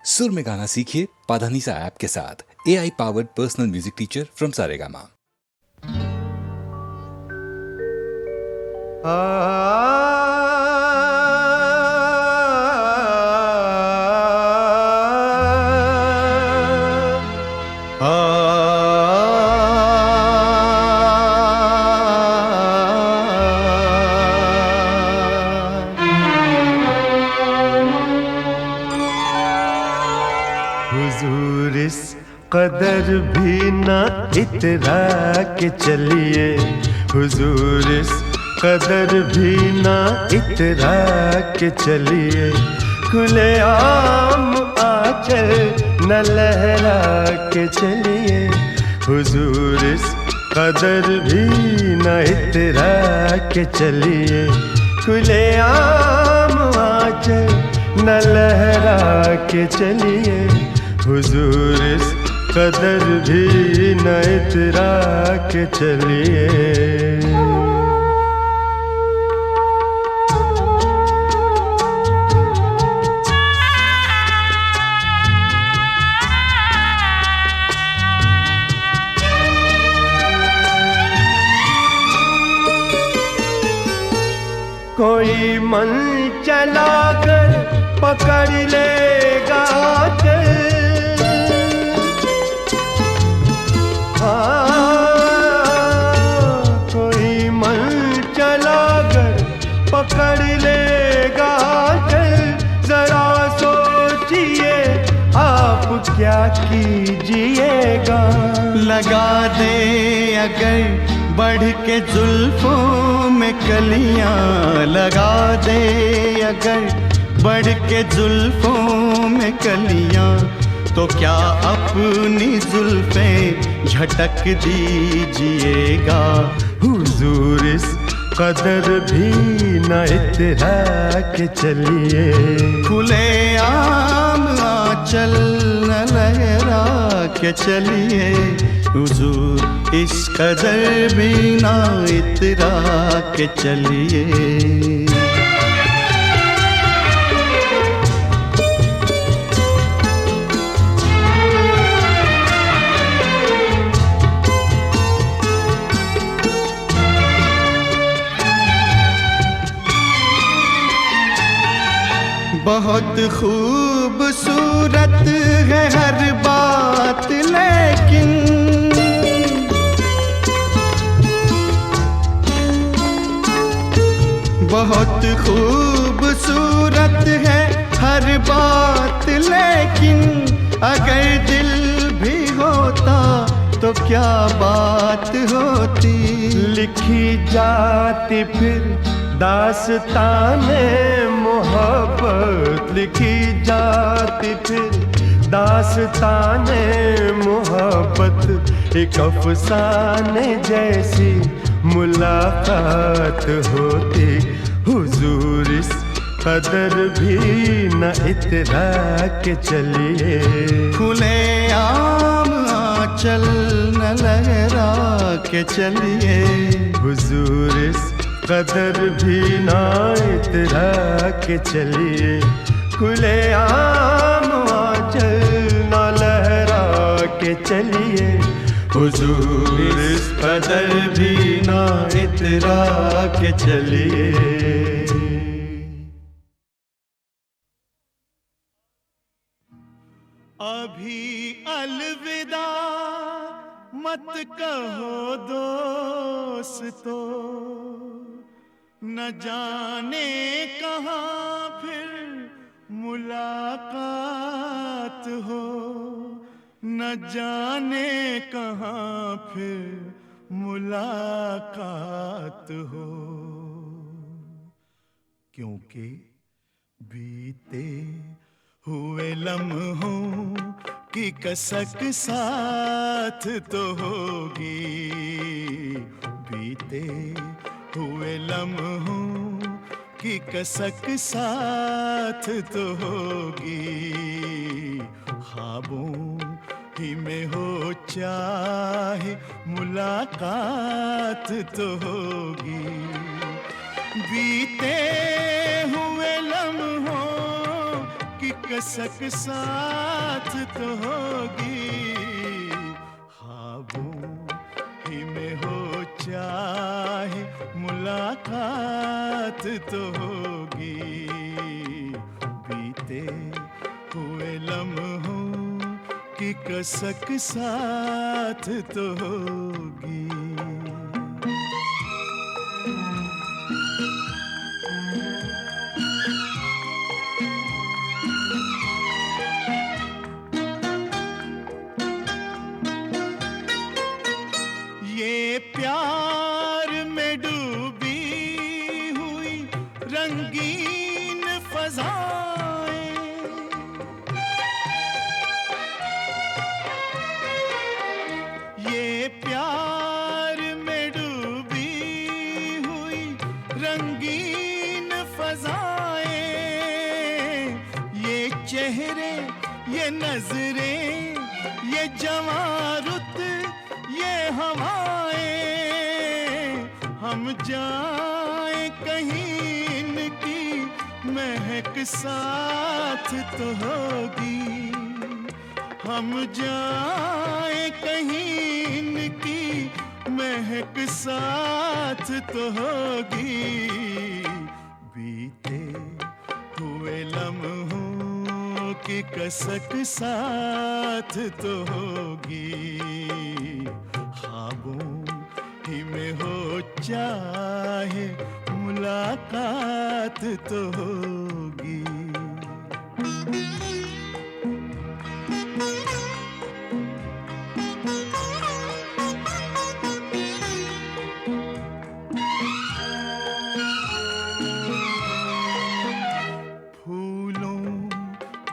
सुर में गाना सीखिए पाधानीसा ऐप के साथ। AI powered personal music teacher from Saregama. हुजूर इस कदर भी ना इतरा के चलिए, हुजूर इस कदर भी ना इतरा के चलिए, खुले आम आंचल न लहरा के चलिए, हुजूर इस कदर भी न इतरा के चलिए, खुले आम आंचल न लहरा के चलिए, हुजूर इस कदर भी न इतरा के चलिए। कोई मन चला कर पकड़ लेगा चल, कोई मन चला कर पकड़ लेगा चल, जरा सोचिए आप क्या कीजिएगा। लगा दे अगर बढ़ के जुल्फों में कलियां, लगा दे अगर बढ़ के जुल्फों में कलियां, तो क्या अपनी जुल्फें झटक दीजिएगा। हुजूर इस कदर भी न इतरा के चलिए, खुले आम आंचल न लहरा के चलिए, हुजूर इस कदर भी ना इतरा के चलिए। बहुत खूबसूरत है हर बात, लेकिन बहुत खूबसूरत है हर बात, लेकिन अगर दिल भी होता तो क्या बात होती। लिखी जाती फिर दास्ताने मोहब्बत, लिखी जाती फिर दास्ताने मोहब्बत, एक अफसाने जैसी मुलाकात होती। हुजूर इस कदर भी न इतरा के चलिए, खुले आम आंचल न लहरा के चलिए, हुजूर इस कदर भी ना इतरा के चलिए, खुले आम आंचल न लहरा के चलिए, हुजूर इस कदर भी ना इतरा के चलिए। अभी अलविदा मत कहो दोस्तों, न जाने कहाँ फिर मुलाकात हो, न जाने कहाँ फिर मुलाकात हो, क्योंकि बीते हुए लम्हों की कसक साथ तो होगी, बीते हुए लम्हों की कसक साथ तो होगी, ख्वाबों ही में हो चाहे मुलाकात तो होगी, बीते हुए लम्हों की कसक साथ तो होगी, ख्वाबों ही में हो चाहे मुलाकात तो होगी, बीते हुए लम्हों की कसक साथ तो होगी। ये प्यार में डूबी हुई रंगीन फज़ाएं, ये प्यार में डूबी हुई रंगीन फज़ाएं, ये चेहरे, ये नजरें, ये जवां रुत, ये हवाएं, हम जाएं कहीं इनकी महक साथ तो होगी, हम जाएं कहीं इनकी महक साथ तो होगी, बीते हुए लम्हों की कसक साथ तो होगी, ख्वाबों ही में हो चाहे मुलाकात तो होगी। फूलों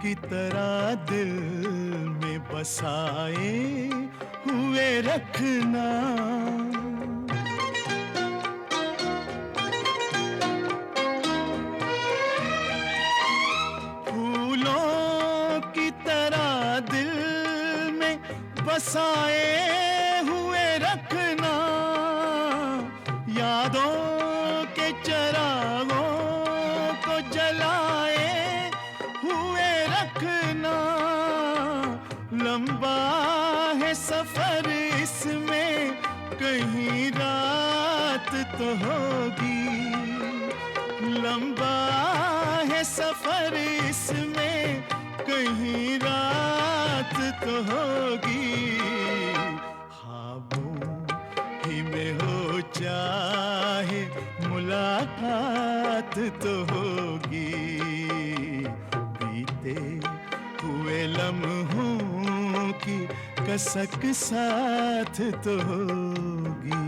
की तरह दिल में बसाए हुए रखना, फूलों की तरह दिल में बसाए हुए रखना, यादों के चरागों को जलाए हुए रखना, लंबा है सफर इसमें कहीं रात तो होगी, लंबा है सफर इसमें कहीं रात तो होगी, ख्वाबों ही में हो चाहे मुलाकात तो होगी, बीते हुए लम्हों की कसक साथ तो होगी।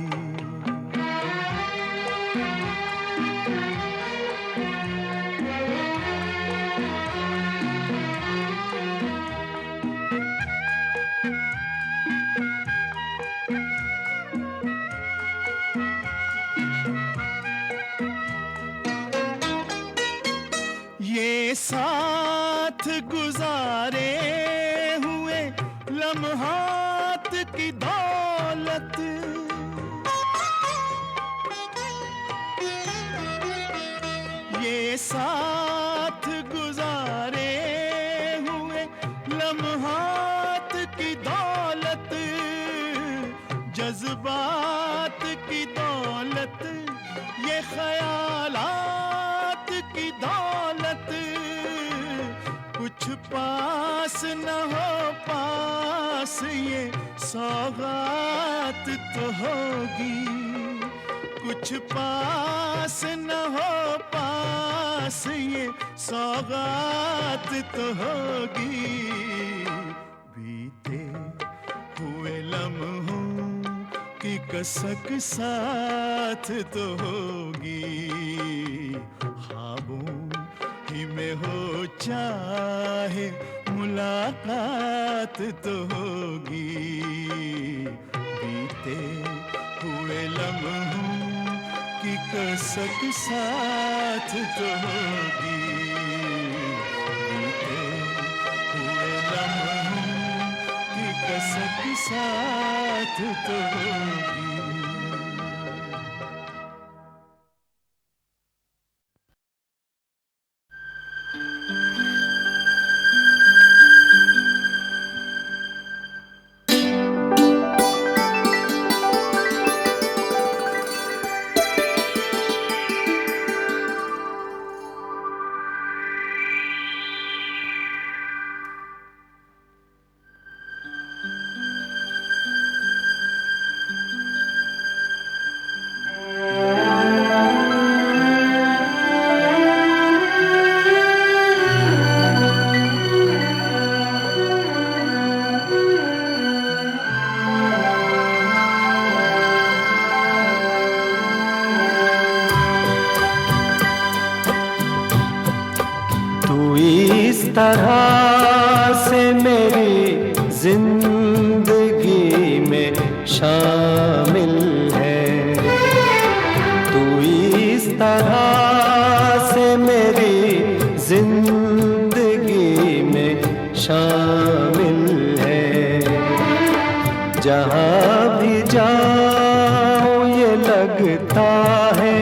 ये साथ गुजारे हुए लम्हात की दौलत, ये साथ गुजारे हुए लम्हात की दौलत, जज्बात की दौलत, ये ख्यालात की दौलत, कुछ पास न हो पास ये सौगात तो होगी, कुछ पास न हो पास ये सौगात तो होगी, बीते हुए लम्हों की कसक साथ तो होगी, ख्वाबों ही में हो चाहे मुलाकात तो होगी, बीते हुए लम्हों की कसक साथ तो होगी, बीते हुए लम्हों की कसक साथ तो होगी। जिंदगी में शामिल है। तू इस तरह से मेरी जिंदगी में शामिल है। जहाँ भी जाऊँ ये लगता है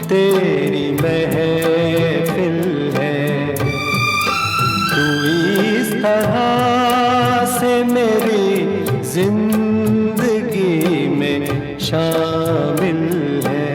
तेरी महफिल है। तू इस तरह से मेरी जिंदगी में शामिल है।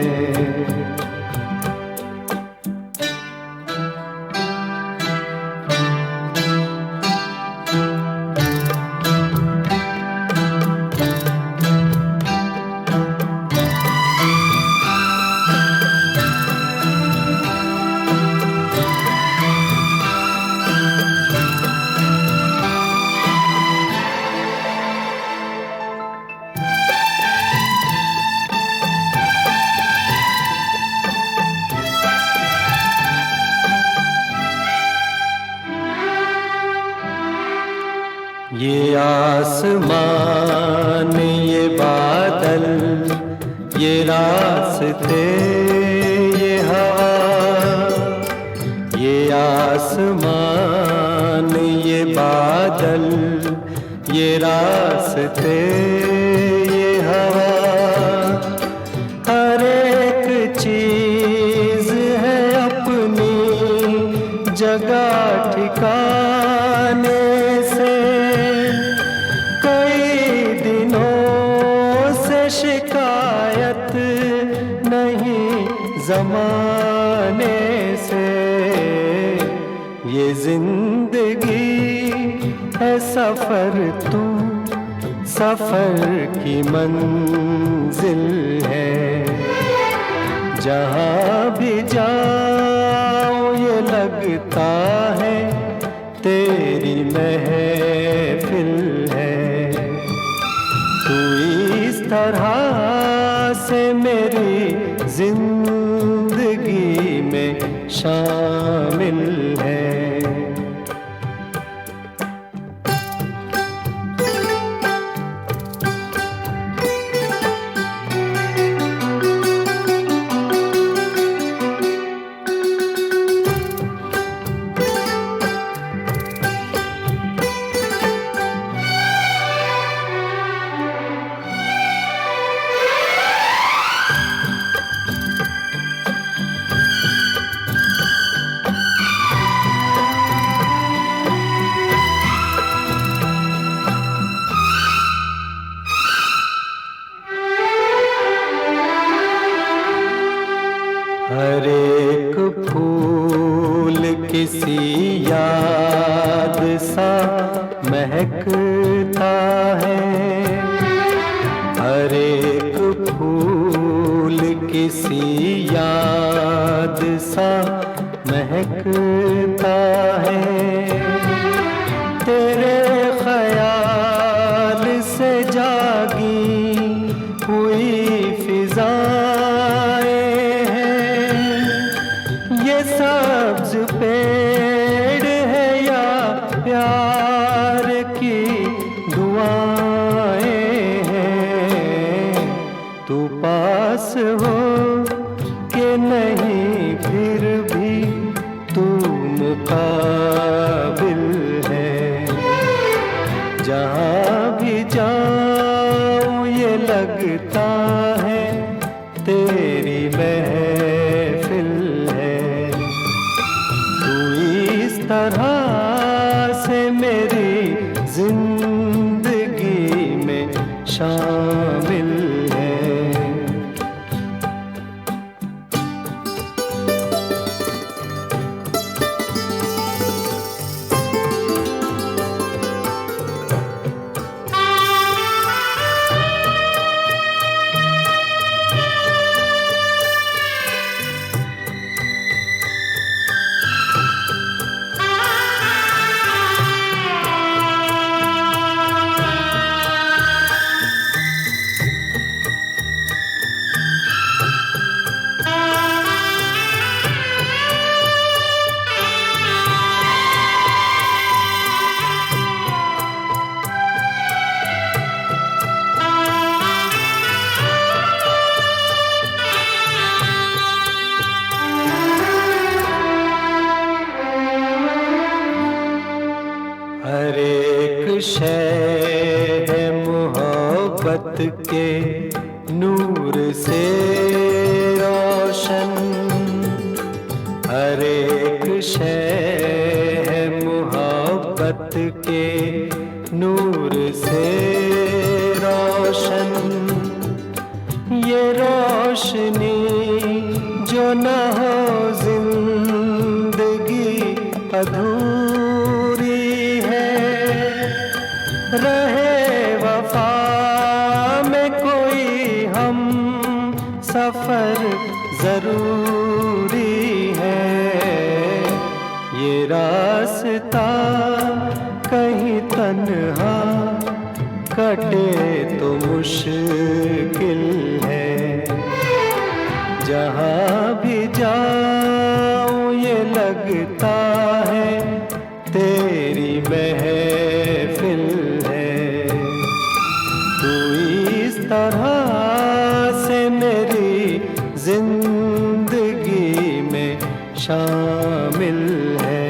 ये आसमान, ये बादल, ये रास्ते, ये हवा। ये आसमान, ये बादल, ये रास्ते, ये हवा। हर एक चीज है अपनी जगह ठिकाने से। शिकायत नहीं ज़माने से। ये जिंदगी है सफ़र, तू सफ़र की मंजिल है। जहाँ भी जाऊँ ये लगता है तेरी महफिल है। तू इस तरह से मेरी जिंदगी में शामिल है। हर एक फूल किसी याद सा महकता है। हर एक फूल किसी याद सा महकता है। तेरे ख्याल से जागी हुई फिजाएं हैं। ये सब्ज पेड़ है या प्यार की दुआएं हैं। तू पास हो के नहीं फिर भी तू मुकाबिल है। जहाँ भी जाऊँ ये लगता है तेरी महफिल है। तू इस तरह से मेरी जिंदगी में शामिल है। हर एक शय है मोहब्बत के नूर से रोशन, हर एक शय है मोहब्बत के नूर से रोशन। ये रोशनी जो न हो जिंदगी अधूरी है, रहे वफा में कोई हम सफर जरूरी है। ये रास्ता कहीं तन्हा कटे तो मुश्किल है, जहाँ भी जाऊं ये लगता है तेरी महफिल है। तू इस तरह से मेरी जिंदगी में शामिल है।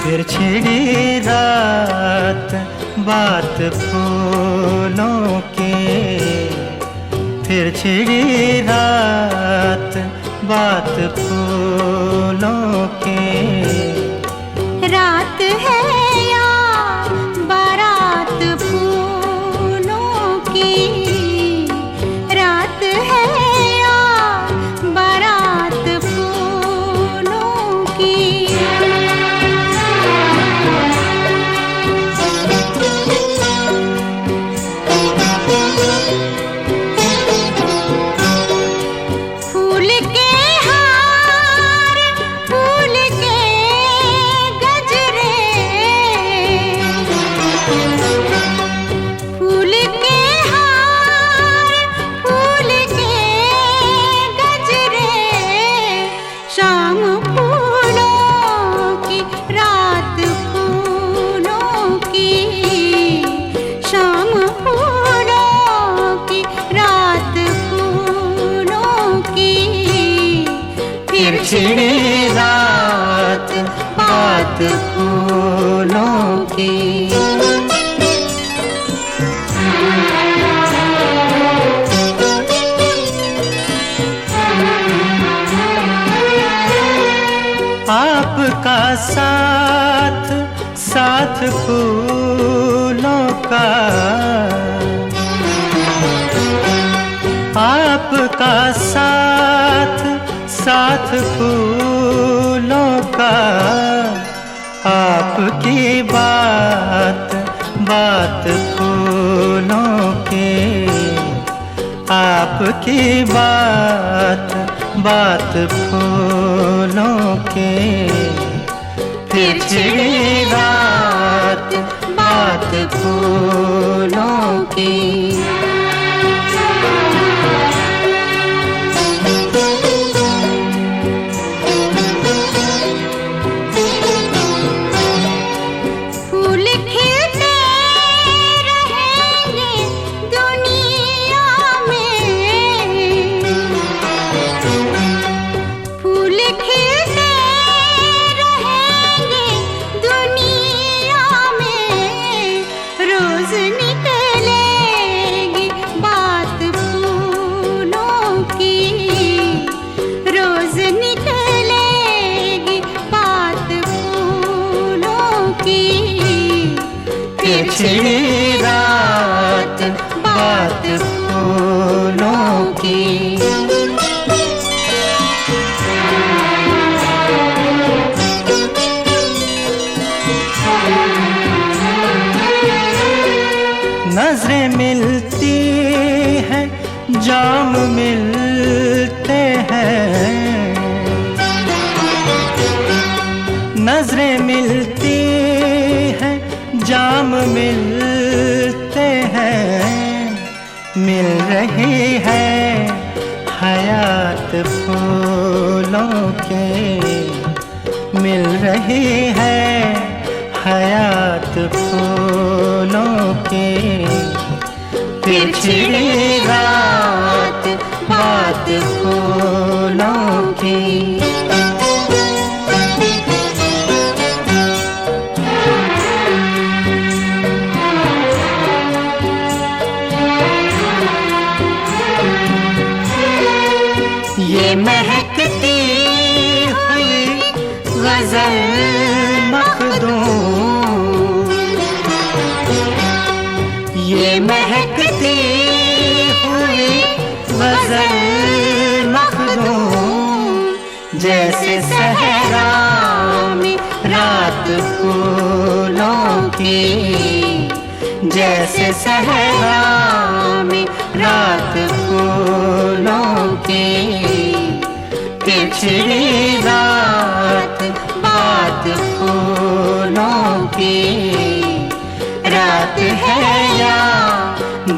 फिर छिड़ी रात बात फूलों की, फिर छिड़ी रात बात फूलों की। रात है या बारात फूलों की, रात है या बारात फूलों की। फूल के हार, फूल के गजरे, फूल के हार, फूल के गजरे। शाम फूलों की, रात फूलों की, शाम फूलों की, रात फूलों की। फिर छिड़ी रात बात फूलों की। आपका साथ साथ फूलों का, आपका साथ साथ फूलों का। आपकी बात बात फूलों की, आपकी बात बात फूलों की। फिर छिड़ी रात बात फूलों की। फूल खिलते रहेंगे दुनिया में, फूल खिलते रहेंगे दुनिया में। रोज निकलेगी बात फूलों की, रोज निकलेगी बात फूलों की। फिर छिड़ी रात बात फूलों की। नजरें मिलती हैं, जाम मिलते हैं, नजरें मिलती हैं जाम मिलते हैं, मिल रही है हयात फूलों के, मिल रही है हयात फूलों के। फिर छिड़ी रात बात फूलों की। ये महकती हुई गजल मखदूम, ये महकती हुई गजल मखदूम, जैसे सहरा में रात फूलों की, जैसे सहरा में रात फूलों की। पिछड़ी रात बात फूलों की, रात है या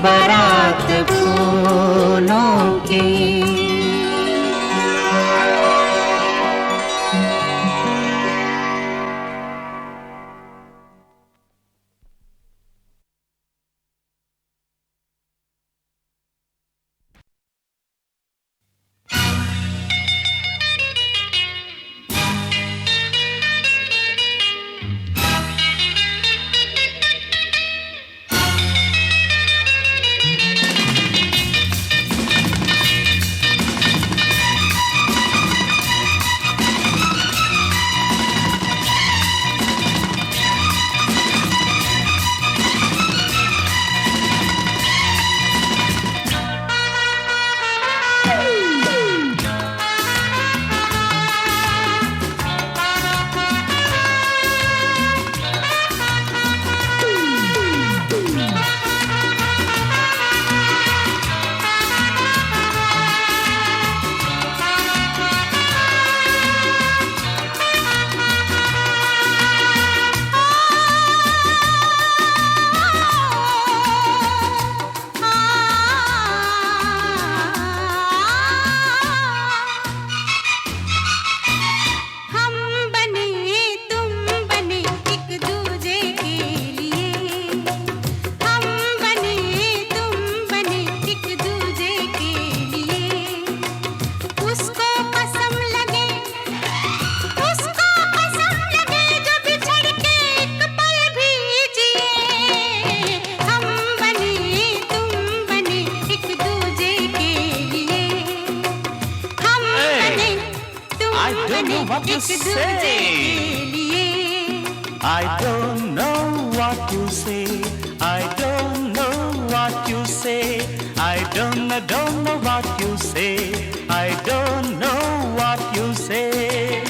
बारात फूलों की। what you say. I don't know what you say. I don't know what you say. I don't know what you say. I don't know what you say.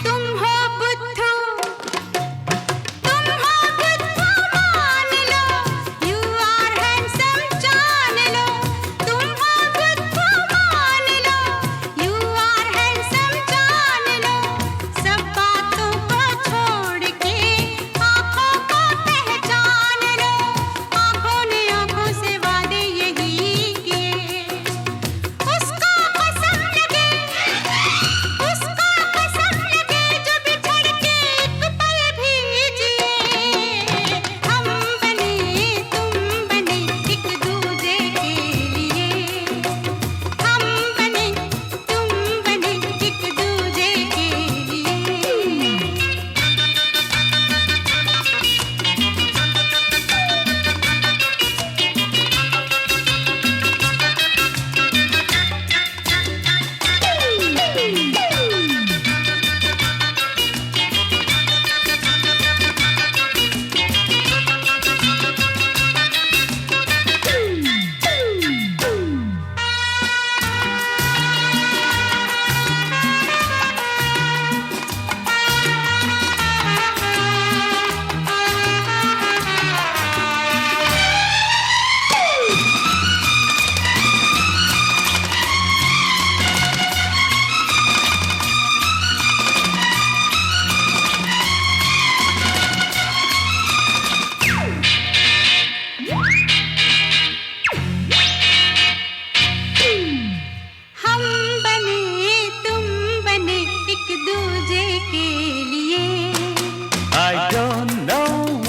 तुम हो बुद्धू, तुम हो बुद्धू मान लो, you are handsome जान लो, तुम हो बुद्धू मान लो, you are handsome जान लो, सब बातों को छोड़ के आँखों को पहचान लो, आँखों ने आँखों से वादे यही किए,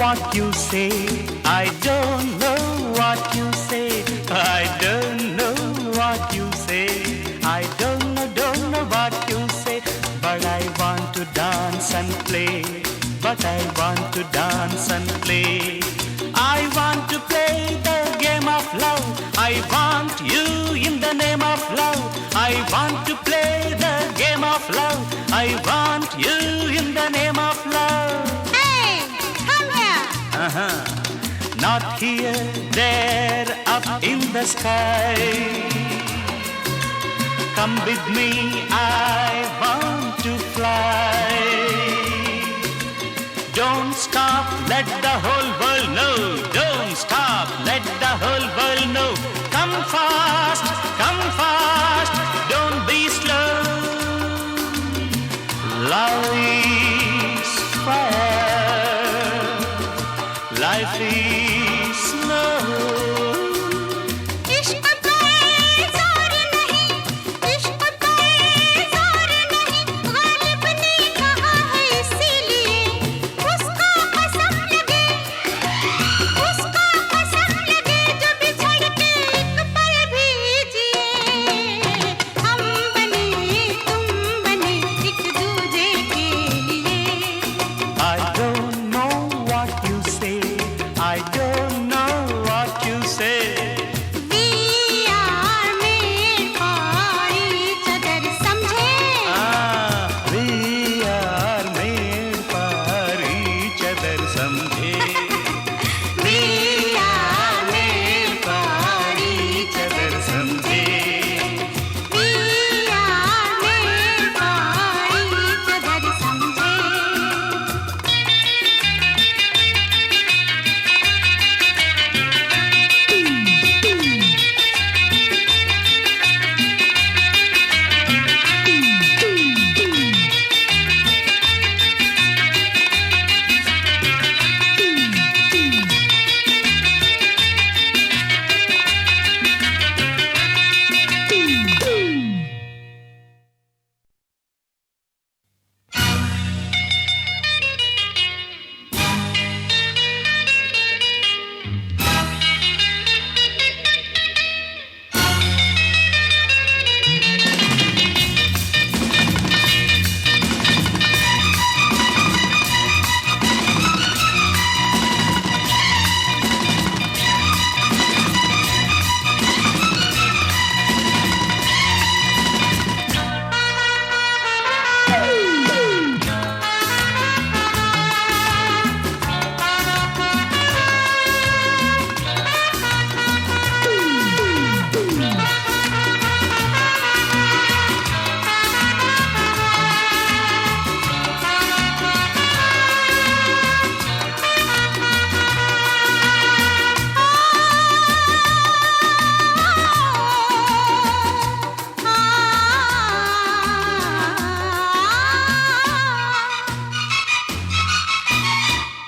what you say. I don't know what you say. I don't know what you say. I don't know what you say. But I want to dance and play. But I want to dance and play. I want to play the game of love. I want you in the name of love. I want to play the game of love. I want you in the name of love. Hey, come here. Not here, there, up in the sky. Come with me, I want to fly. Don't stop, let the whole world know. Don't stop, let the whole world know. Come fast, don't be slow. Love is fire, life is snow. इश्क पे जोर नहीं, इश्क पे जोर नहीं, गालिब ने कहा है इसीलिए उसको कसम लगे जो बिछड़ के एक पल भी जिए। हम बने तुम बने एक दूजे के लिए। I don't know what you say. I don't know what you say. We are made for each other, समझे? We are made for each other, समझे? We are made for each other, समझे? We are made for each other, समझे?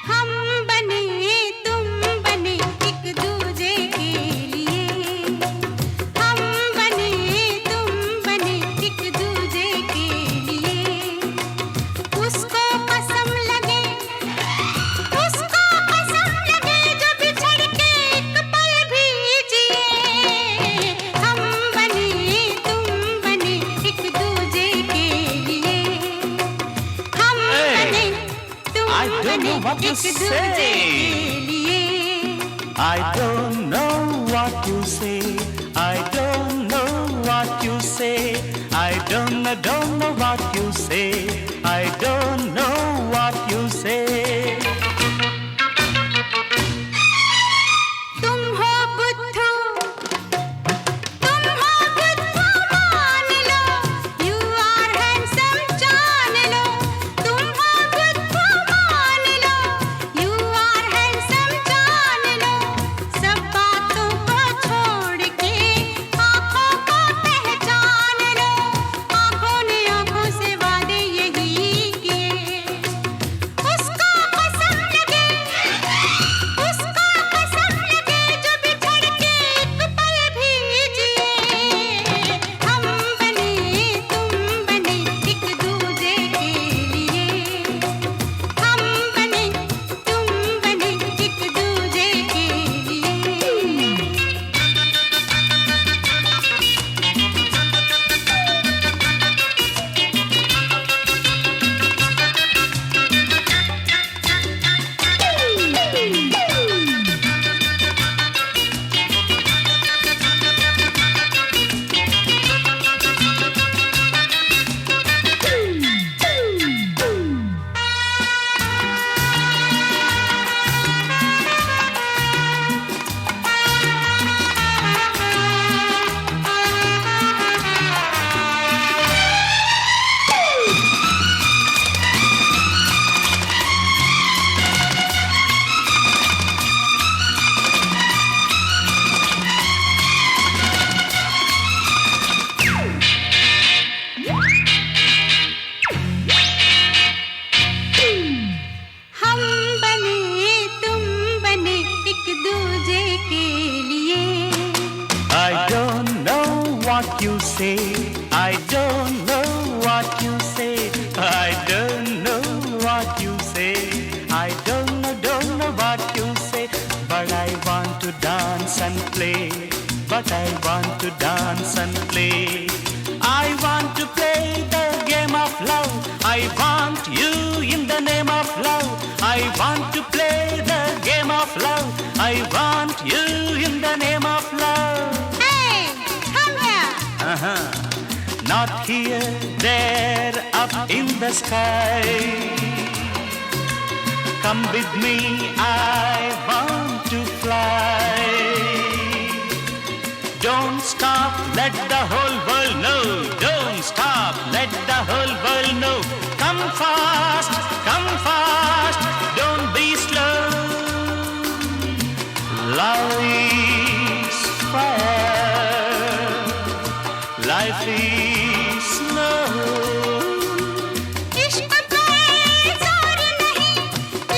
हम बने तुम बने एक दूजे के लिए। हम बने तुम बने एक दूजे के लिए। उसको कसम लगे जो बिछड़ के एक पल भी जिए। हम बने तुम बने एक दूजे के लिए। हम बने तुम I don't know what you एक दूजे say. के लिए। I don't know what you say. I don't know what you say. I don't know what you say. I don't know what you say. तुम हो बुद्धू मान लो। You are handsome जान लो। तुम हो बुद्धू मान लो। You are handsome जान लो। सब बातों को छोड़ के आँखों को पहचान लो। आँखों ने आँखों से वार you say. I don't know what you say. I don't know what you say. I don't know what you say. But I want to dance and play. But I want to dance and play. I want to play the game of love. I want you in the name of love. I want to play the game of love. I want you in the name of love. Hey, come here. Uh-huh. Not here, there, up in the sky. Come with me, I want to fly. Don't stop, let the whole world know. Don't stop, let the whole world know. Come fast, don't be slow. Love is fire, life is slow. इश्क पे जोर नहीं,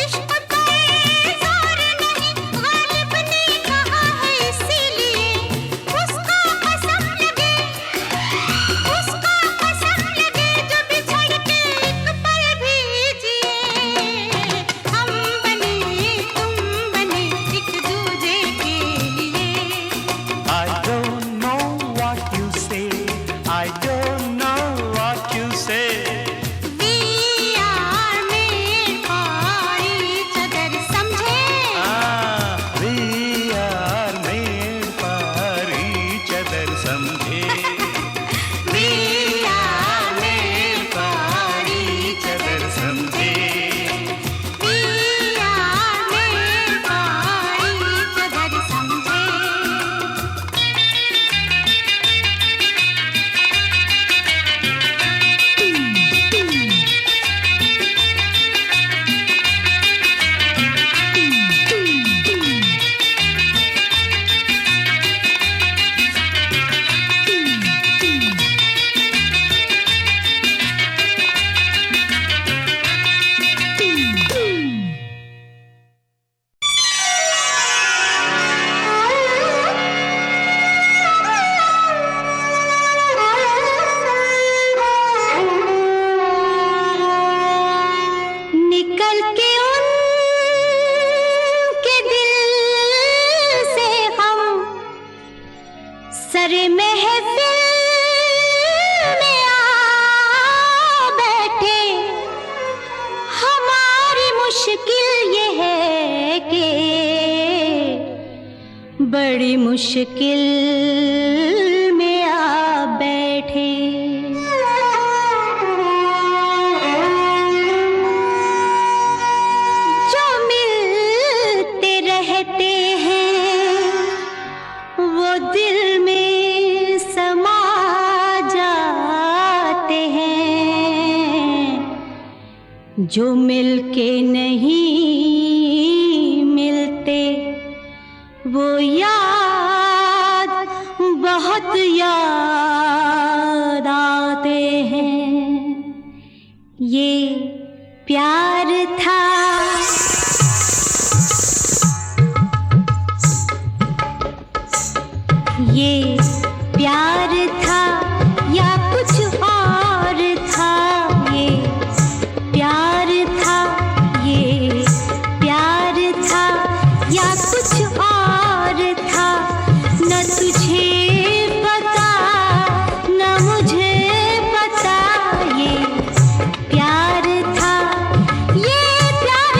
इश्क पे जोर नहीं, गालिब ने कहा है इसीलिए उसको कसम लगे, जो बिछड़ के एक पल भी जिए। हम बने तुम बने एक दूजे के लिए। I don't know what you say. I don't know what you say. We are made for each other, समझे? We are made for each other, समझे? We are made for each other, समझे? We are made for each other, समझे? निकल के उनके दिल से हम सर महफिल में आ बैठे। हमारी मुश्किल ये है कि बड़ी मुश्किल में आ बैठे। जो मिलते रहते हैं वो दिल में समा जाते हैं। जो मिलके नहीं मिलते वो याद बहुत याद आते हैं। ये प्यार था, ये प्यार था या कुछ और था। ये प्यार था, ये प्यार था या कुछ और था। न तुझे पता न मुझे पता। ये प्यार था, ये प्यार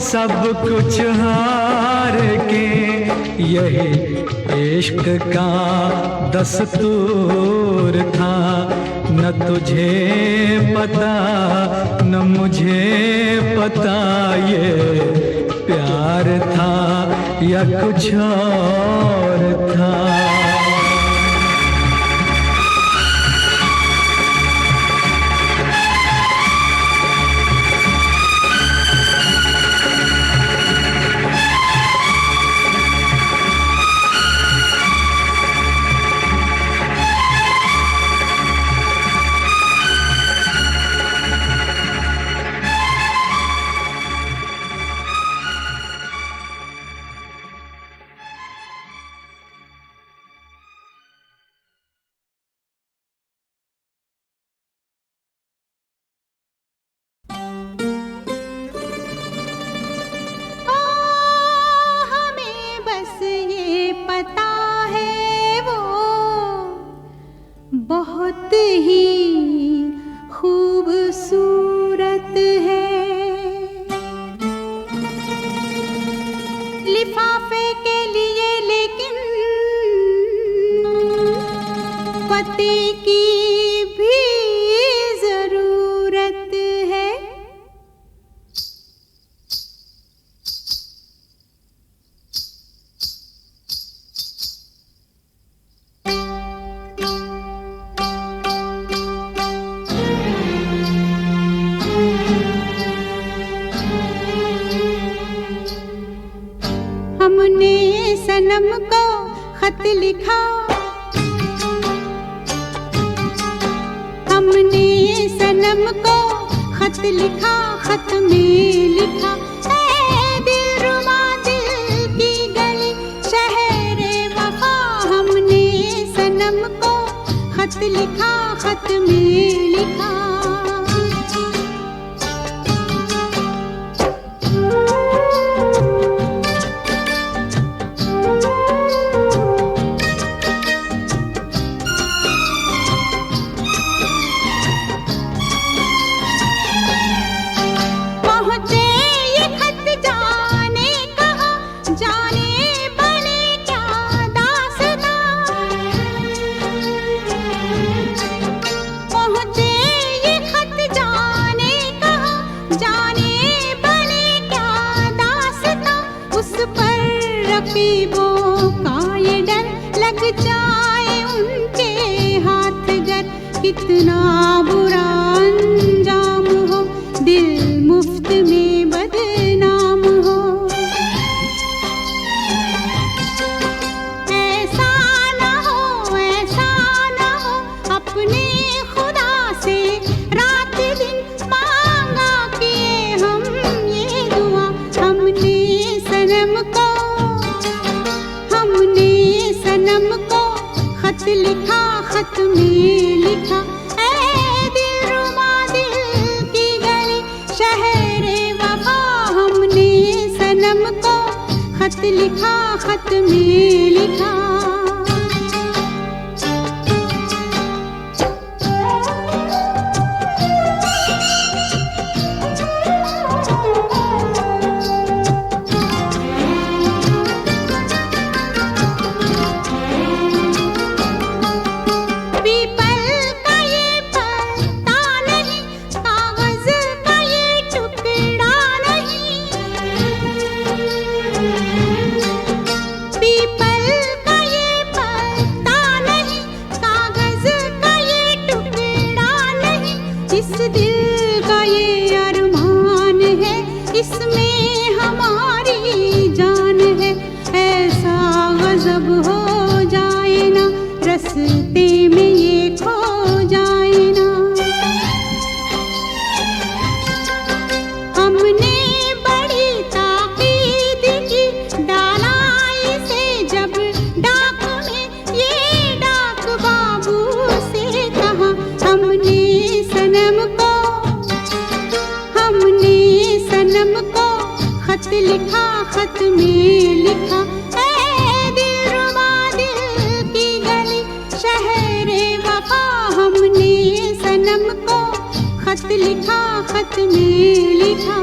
सब कुछ हार के, यही इश्क का दस्तूर था। न तुझे पता न मुझे पता, ये प्यार था या कुछ और था। बहुत ही खूबसूरत है। लिफाफे के लिए लेकिन पते की भी जरूरत है। हमने सनम को खत लिखा, हमने सनम को खत लिखा, खत में लिखा ऐ दिलरुबा दिल की गली शहरे वफा। हमने सनम को खत लिखा, खत में लिखा। रकीबों का ये डर लग जाए उनके हाथ गर, कितना बुरा अंजाम हो, दिल मुफ्त में बदनाम हो। ऐसा ना हो, ऐसा ना हो, अपने खुदा से रात दिन मांगा किए हम ये दुआ। हमने सनम को खत लिखा, खत में लिखा ऐ दिलरुबा दिल की गली शहरे वफा। हमने सनम को खत लिखा, खत में लिखा। इस दिल का ये अरमान है, इसमें हमारी जान है। ऐसा गजब हो जाए ना, रस्ते में ये खो जाए ना। हमने बड़ी ताकीद की, डाला इसे जब डाक में, ये डाक बाबू से कहा। हमने सनम को खत लिखा, खत में लिखा ऐ दिलरुबा दिल की गली शहरे वफा। हमने सनम को खत लिखा, खत में लिखा।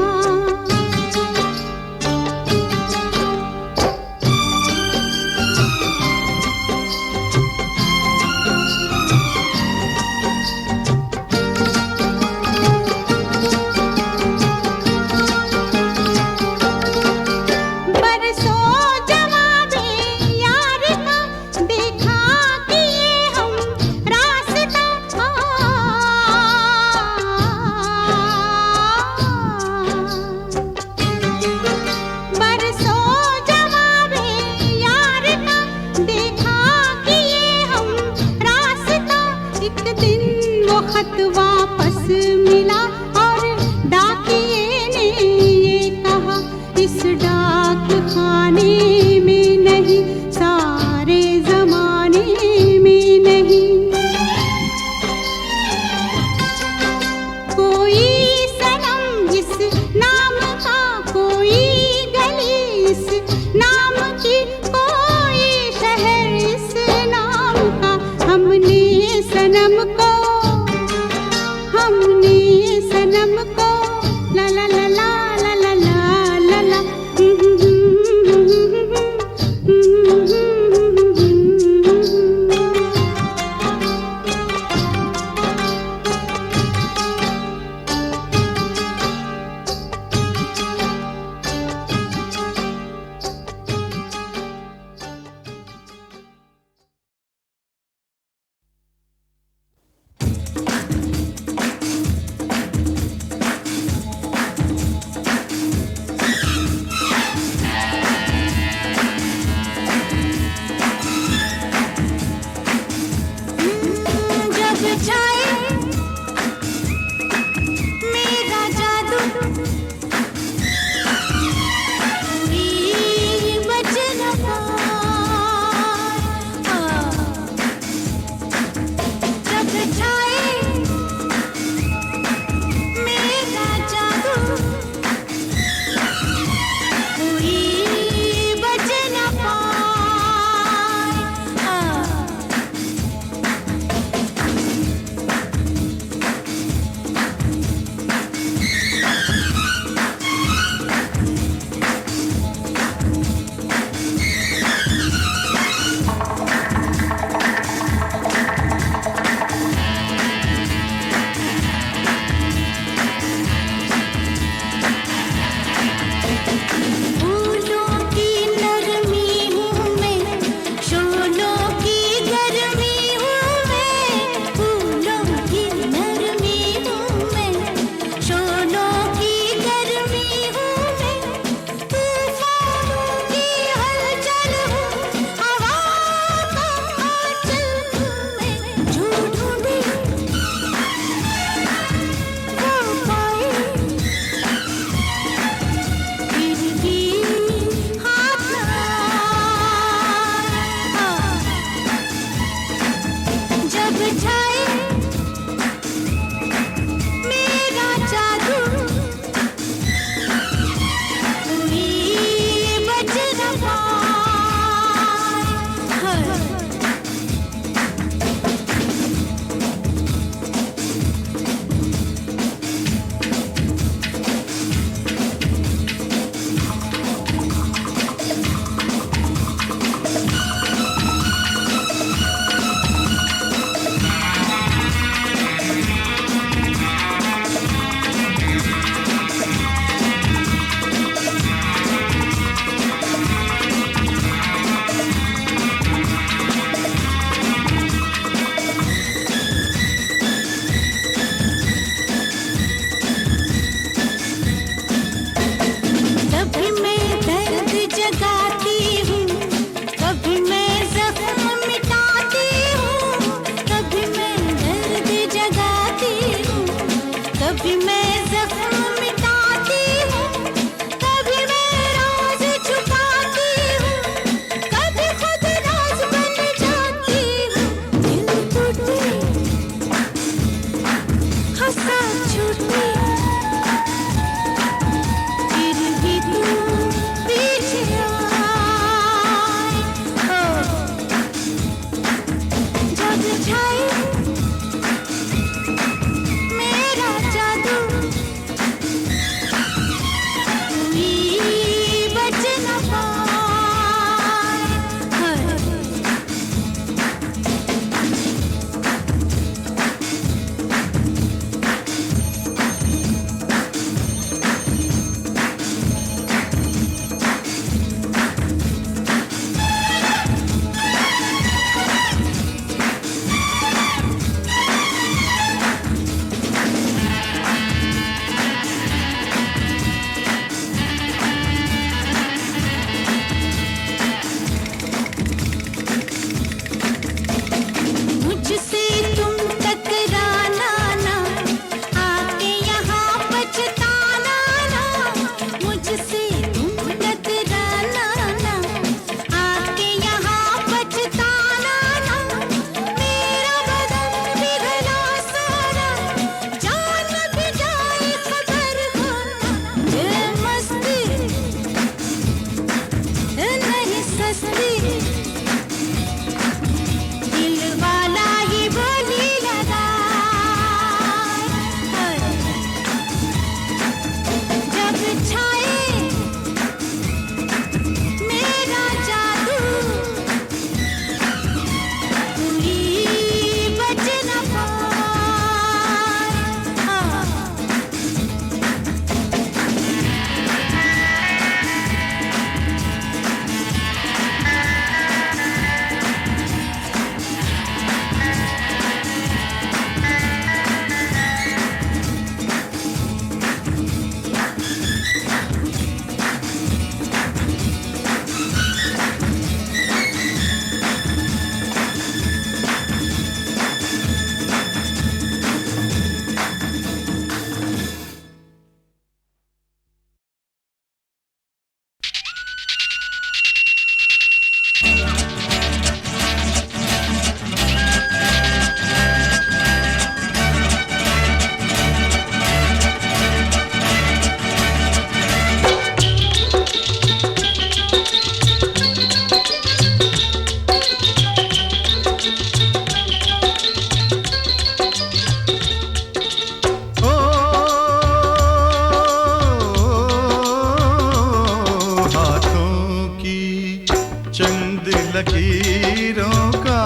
लकीरों का,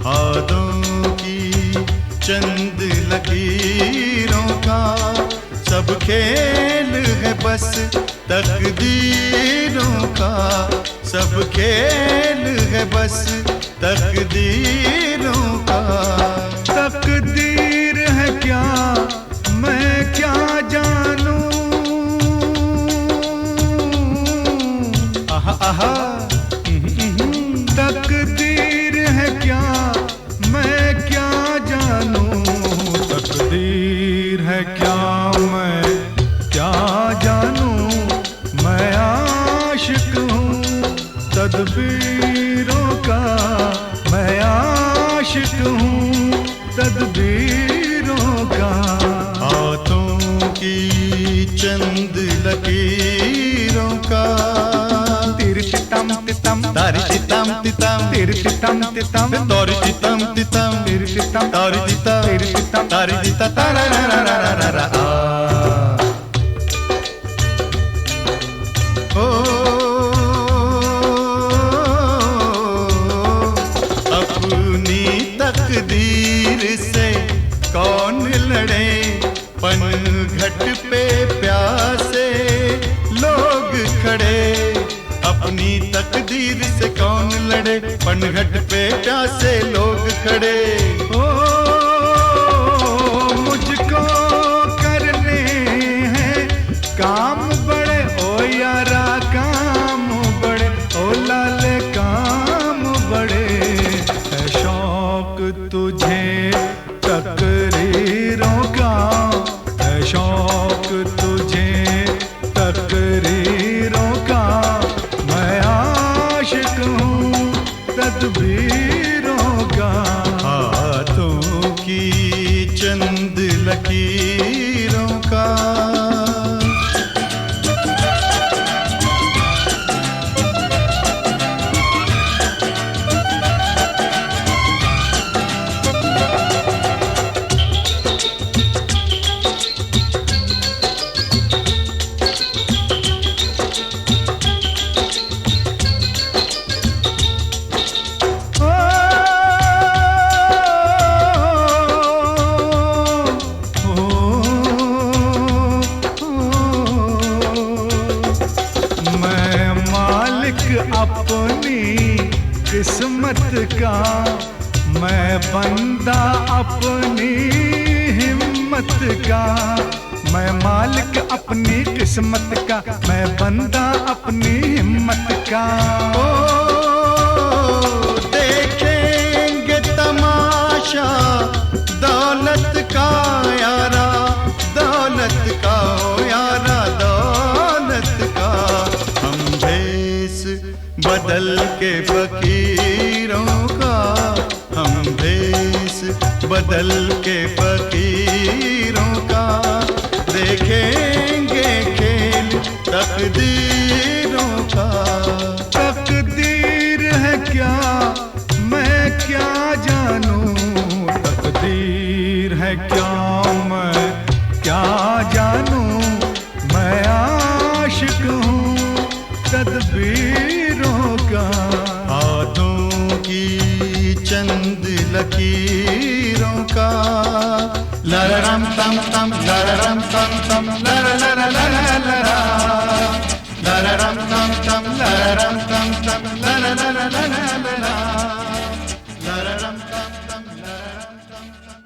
हाथों की चंद लकीरों का। सब खेल है बस तकदीरों का, सब खेल है बस तकदीरों का। तकदीर है क्या मैं क्या जानूं, आहा आहा तकदीर है क्या मैं क्या जानूं, तकदीर है क्या मैं क्या जानूं। मैं आशिक हूँ तदबीरों का, मैं आशिक हूँ तदबीरों का। हाथों की चंद लकीरों का। तिरतितम तितम तारी तितम तितम, तिरतितम तितम तोरी तितम तितम, तिरतितम तारी तितम, तिरतितम तारी तिता तारा रा रा रा रा रा रा। ओ अपनी तकदीर से कौन लड़े, पनघट पे प्यासे लोग खड़े। अपनी तकदीर से कौन लड़े, पनघट पे प्यासे लोग खड़े। ओ मुझको करने हैं काम बड़े, ओ यारा काम बड़े, ओ लाले काम बड़े। है शौक तुझे तकरीरों का, है शौक तुझे तकरीरों का। मैं आशिक हूँ तदबीरों का। हाथों की चंद लकीरों का। अपनी किस्मत का, मैं बंदा अपनी हिम्मत का। मैं मालिक अपनी किस्मत का, मैं बंदा अपनी हिम्मत का। ओ देखेंगे तमाशा दौलत का यारा, दौलत का ओ यारा, दौलत का। हम भेस बदल के फकीरों का, हम भेस बदल के फकीरों का। देखेंगे खेल तकदीरों का। तकदीर है क्या मैं क्या जानूं, तकदीर है क्या मैं क्या जानूं। मैं आशिक हूँ तदबीरों का। हाथों की चंद लकीरों का। लररम तम तम, लररम तम तम, लर लर लर लरा। लररम तम तम, लररम तम तम, लर लर लर लरा। लररम तम तम, लररम तम तम,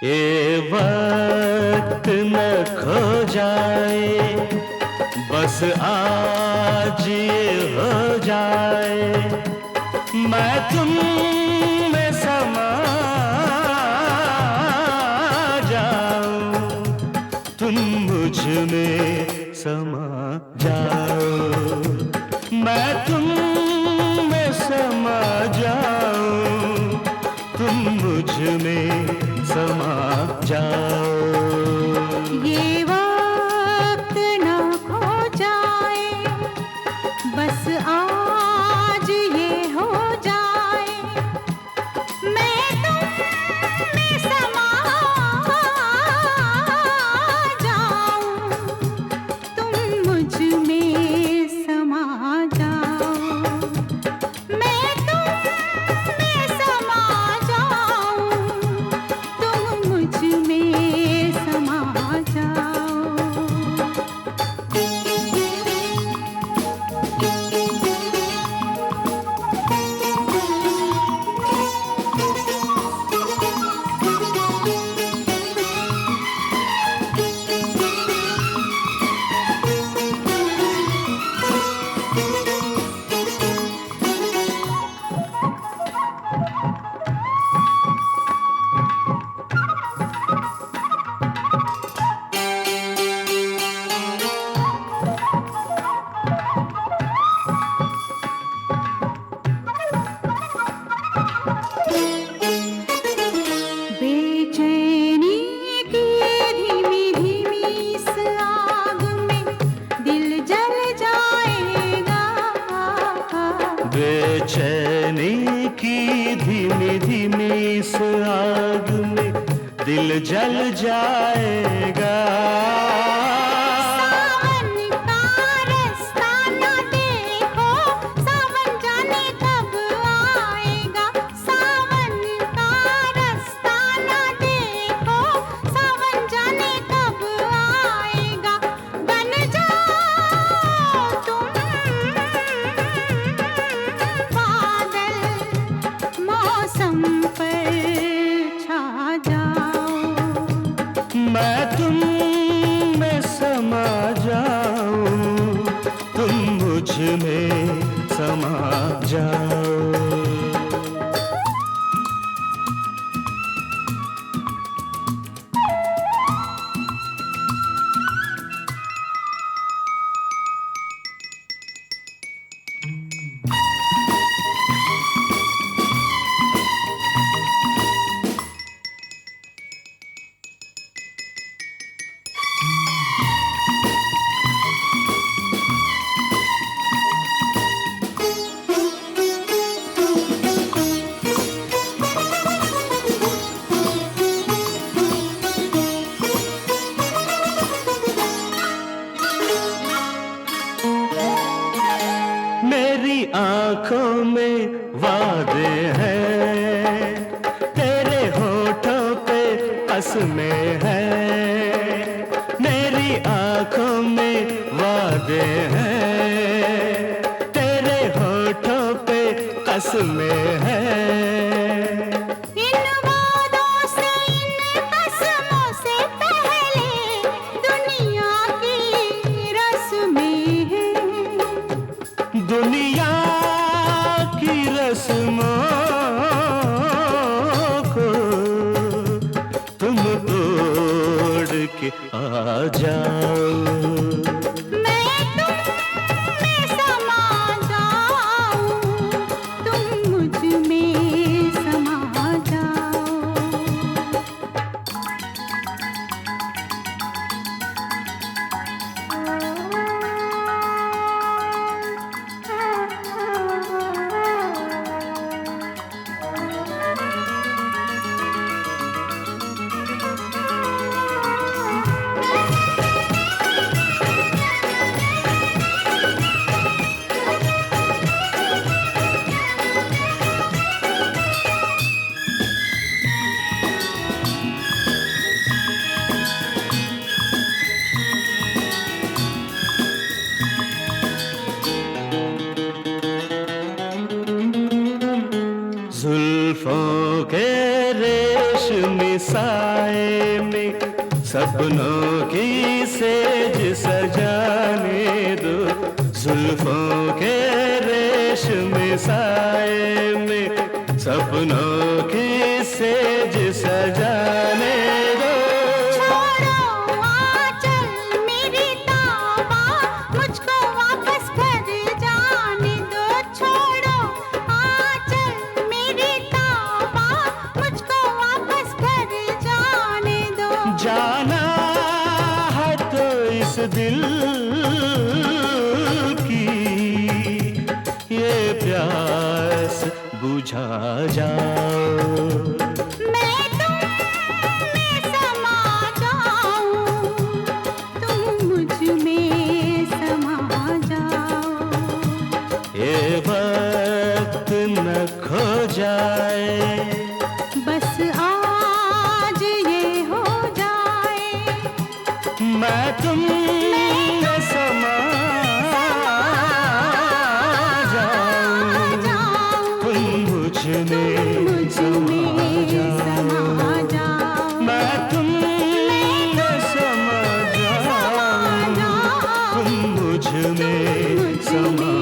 ये वक्त न खो जाए, बस आज ये हो जाए। मैं तुम में में समा जाओ, मैं तुम में समा जाऊं, तुम मुझ में समा जाओ। ये वक्त ना खो जाए, बस आज ये हो जाए, मैं तुम में समा जाऊं, तुम मुझ में समा जाओ, मैं तुम में समा जाऊं, तुम मुझ में समा जाओ। बेचैनी की धीमी धीमी इस आग में दिल जल जाएगा, बेचैनी की धीमी धीमी इस आग में दिल जल जाएगा। सावन का रास्ता ना देखो, सावन जाने कब आएगा, सावन का रास्ता ना देखो, सावन जाने कब आएगा, बन जाओ तुम बादल, मौसम पर छा जाओ, मैं तुम में समा जाऊं, तुम मुझ में समा जाओ। मेरी आंखों में वादे हैं, तेरे होठों पे कसमें हैं, मेरी आंखों में वादे हैं, तेरे होठों पे कसमें हैं। इन वादों से इन कसमों से पहले दुनिया की रस्में हैं, दुनिया की रस्मों को तुम तोड़ के आ जाओ, मैं तुम में समा जाऊं, तुम मुझ में समा जाओ। जुल्फों के रेशमी साए में सपनों की सेज सजाने दो, जुल्फों के रेशमी साए में सपनों की सेज सजाने दो। छोड़ो आंचल मेरी की ये प्यास बुझा जाओ। मैं तुम में समा जाऊं, तुम मुझ में समा जाओ। ये वक्त न खो जाए, बस आज ये हो जाए, मैं तुम में समा जाऊं, तुम मुझ में समा जाओ। मैं तुम में समा जाऊं, तुम मुझ में समा